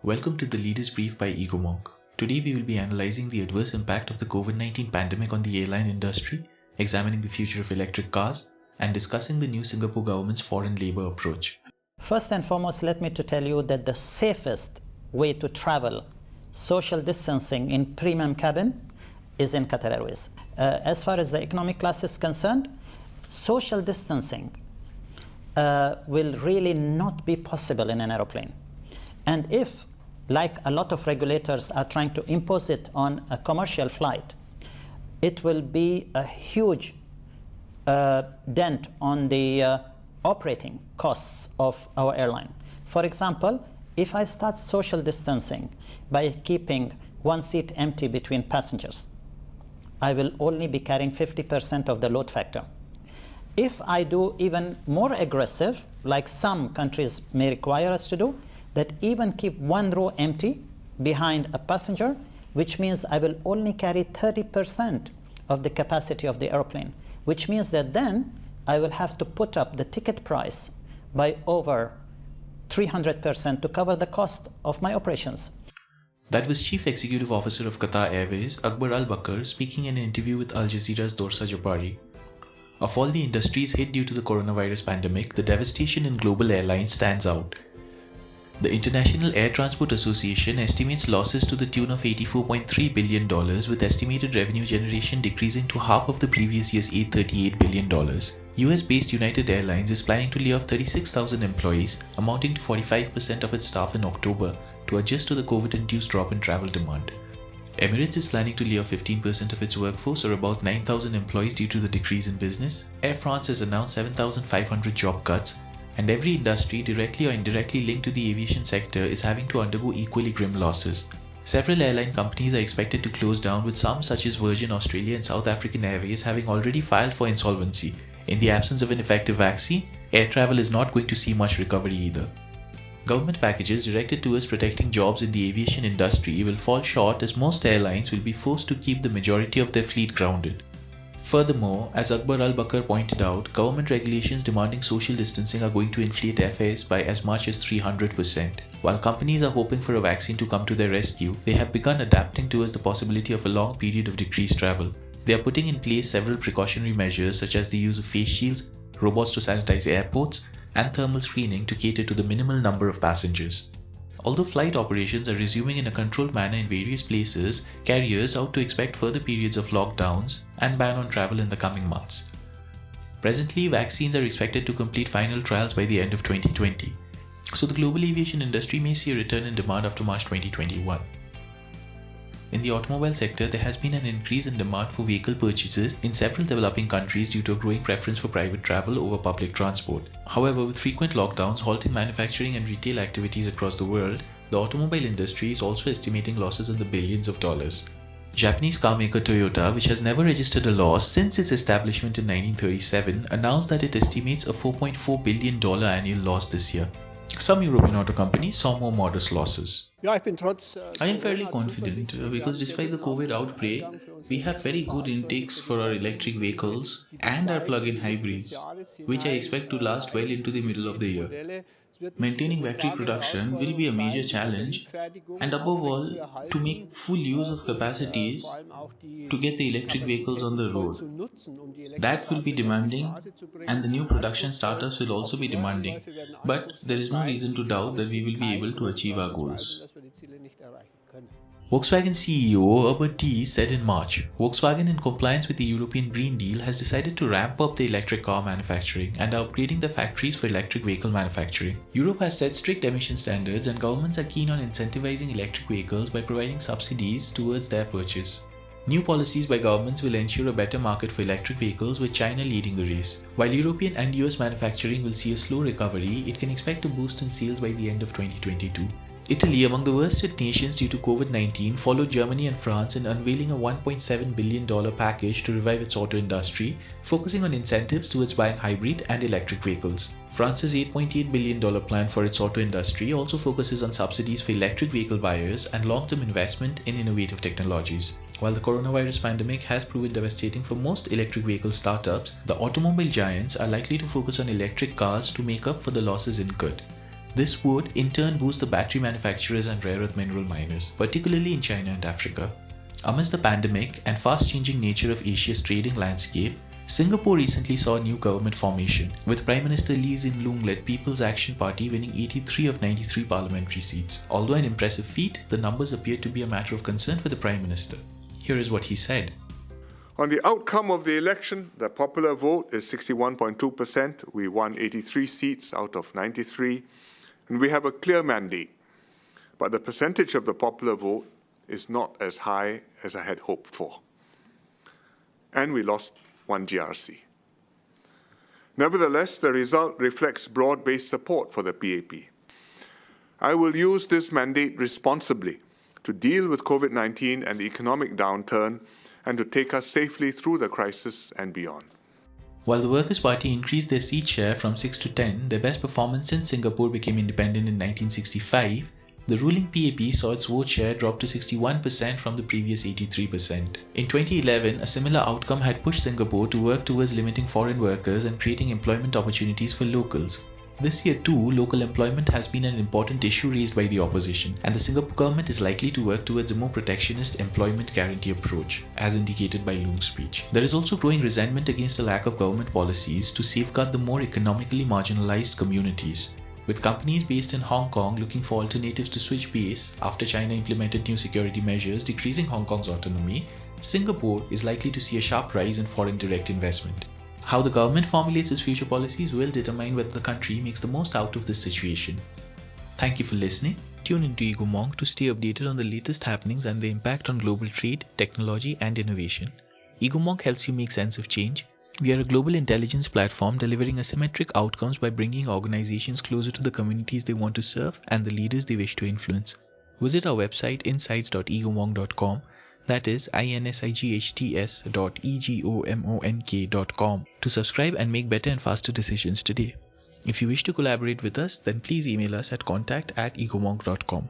Welcome to the Leaders Brief by EgoMonk. Today we will be analyzing the adverse impact of the COVID-19 pandemic on the airline industry, examining the future of electric cars, and discussing the new Singapore government's foreign labour approach. First and foremost, let me to tell you that the safest way to travel social distancing in premium cabin is in Qatar Airways. As far as the economic class is concerned, social distancing will really not be possible in an aeroplane. And if, like a lot of regulators are trying to impose it on a commercial flight, it will be a huge dent on the operating costs of our airline. For example, if I start social distancing by keeping one seat empty between passengers, I will only be carrying 50% of the load factor. If I do even more aggressive, like some countries may require us to do, that even keep one row empty behind a passenger, which means I will only carry 30% of the capacity of the airplane, which means that then I will have to put up the ticket price by over 300% to cover the cost of my operations. That was Chief Executive Officer of Qatar Airways, Akbar Al Bakr, speaking in an interview with Al Jazeera's Dorsa Jabari. Of all the industries hit due to the coronavirus pandemic, the devastation in global airlines stands out. The International Air Transport Association estimates losses to the tune of $84.3 billion, with estimated revenue generation decreasing to half of the previous year's $838 billion. US-based United Airlines is planning to lay off 36,000 employees, amounting to 45% of its staff in October, to adjust to the COVID-induced drop in travel demand. Emirates is planning to lay off 15% of its workforce, or about 9,000 employees, due to the decrease in business. Air France has announced 7,500 job cuts, and every industry directly or indirectly linked to the aviation sector is having to undergo equally grim losses. Several airline companies are expected to close down, with some such as Virgin Australia and South African Airways having already filed for insolvency. In the absence of an effective vaccine, air travel is not going to see much recovery either. Government packages directed towards protecting jobs in the aviation industry will fall short, as most airlines will be forced to keep the majority of their fleet grounded. Furthermore, as Akbar Al Bakr pointed out, government regulations demanding social distancing are going to inflate airfares by as much as 300%. While companies are hoping for a vaccine to come to their rescue, they have begun adapting towards the possibility of a long period of decreased travel. They are putting in place several precautionary measures, such as the use of face shields, robots to sanitize airports, and thermal screening to cater to the minimal number of passengers. Although flight operations are resuming in a controlled manner in various places, carriers are to expect further periods of lockdowns and ban on travel in the coming months. Presently, vaccines are expected to complete final trials by the end of 2020, so the global aviation industry may see a return in demand after March 2021. In the automobile sector, there has been an increase in demand for vehicle purchases in several developing countries due to a growing preference for private travel over public transport. However, with frequent lockdowns halting manufacturing and retail activities across the world, the automobile industry is also estimating losses in the billions of dollars. Japanese carmaker Toyota, which has never registered a loss since its establishment in 1937, announced that it estimates a $4.4 billion annual loss this year. Some European auto companies saw more modest losses. I am fairly confident because despite the COVID outbreak, we have very good intakes for our electric vehicles and our plug-in hybrids, which I expect to last well into the middle of the year. Maintaining battery production will be a major challenge, and above all, to make full use of capacities to get the electric vehicles on the road. That will be demanding, and the new production startups will also be demanding, but there is no reason to doubt that we will be able to achieve our goals. Volkswagen CEO Herbert Diess said in March, Volkswagen, in compliance with the European Green Deal, has decided to ramp up the electric car manufacturing and are upgrading the factories for electric vehicle manufacturing. Europe has set strict emission standards, and governments are keen on incentivizing electric vehicles by providing subsidies towards their purchase. New policies by governments will ensure a better market for electric vehicles, with China leading the race. While European and US manufacturing will see a slow recovery, it can expect a boost in sales by the end of 2022. Italy, among the worst hit nations due to COVID-19, followed Germany and France in unveiling a $1.7 billion package to revive its auto industry, focusing on incentives towards buying hybrid and electric vehicles. France's $8.8 billion plan for its auto industry also focuses on subsidies for electric vehicle buyers and long-term investment in innovative technologies. While the coronavirus pandemic has proven devastating for most electric vehicle startups, the automobile giants are likely to focus on electric cars to make up for the losses incurred. This would in turn boost the battery manufacturers and rare earth mineral miners, particularly in China and Africa. Amidst the pandemic and fast-changing nature of Asia's trading landscape, Singapore recently saw a new government formation, with Prime Minister Hsien Loong-led People's Action Party winning 83 of 93 parliamentary seats. Although an impressive feat, the numbers appear to be a matter of concern for the Prime Minister. Here is what he said. On the outcome of the election, the popular vote is 61.2%. We won 83 seats out of 93, and we have a clear mandate. But the percentage of the popular vote is not as high as I had hoped for. And we lost 1 GRC. Nevertheless, the result reflects broad-based support for the PAP. I will use this mandate responsibly to deal with COVID-19 and the economic downturn and to take us safely through the crisis and beyond. While the Workers' Party increased their seat share from 6 to 10, their best performance since Singapore became independent in 1965, the ruling PAP saw its vote share drop to 61% from the previous 83%. In 2011, a similar outcome had pushed Singapore to work towards limiting foreign workers and creating employment opportunities for locals. This year too, local employment has been an important issue raised by the opposition, and the Singapore government is likely to work towards a more protectionist employment guarantee approach, as indicated by Loong's speech. There is also growing resentment against a lack of government policies to safeguard the more economically marginalized communities. With companies based in Hong Kong looking for alternatives to switch base after China implemented new security measures decreasing Hong Kong's autonomy, Singapore is likely to see a sharp rise in foreign direct investment. How the government formulates its future policies will determine whether the country makes the most out of this situation. Thank you for listening. Tune into Egomong to stay updated on the latest happenings and the impact on global trade, technology and innovation. Egomong helps you make sense of change. We are a global intelligence platform delivering asymmetric outcomes by bringing organizations closer to the communities they want to serve and the leaders they wish to influence. Visit our website insights.egomong.com, that is insights.egomonk.com, to subscribe and make better and faster decisions today. If you wish to collaborate with us, then please email us at contact@egomong.com.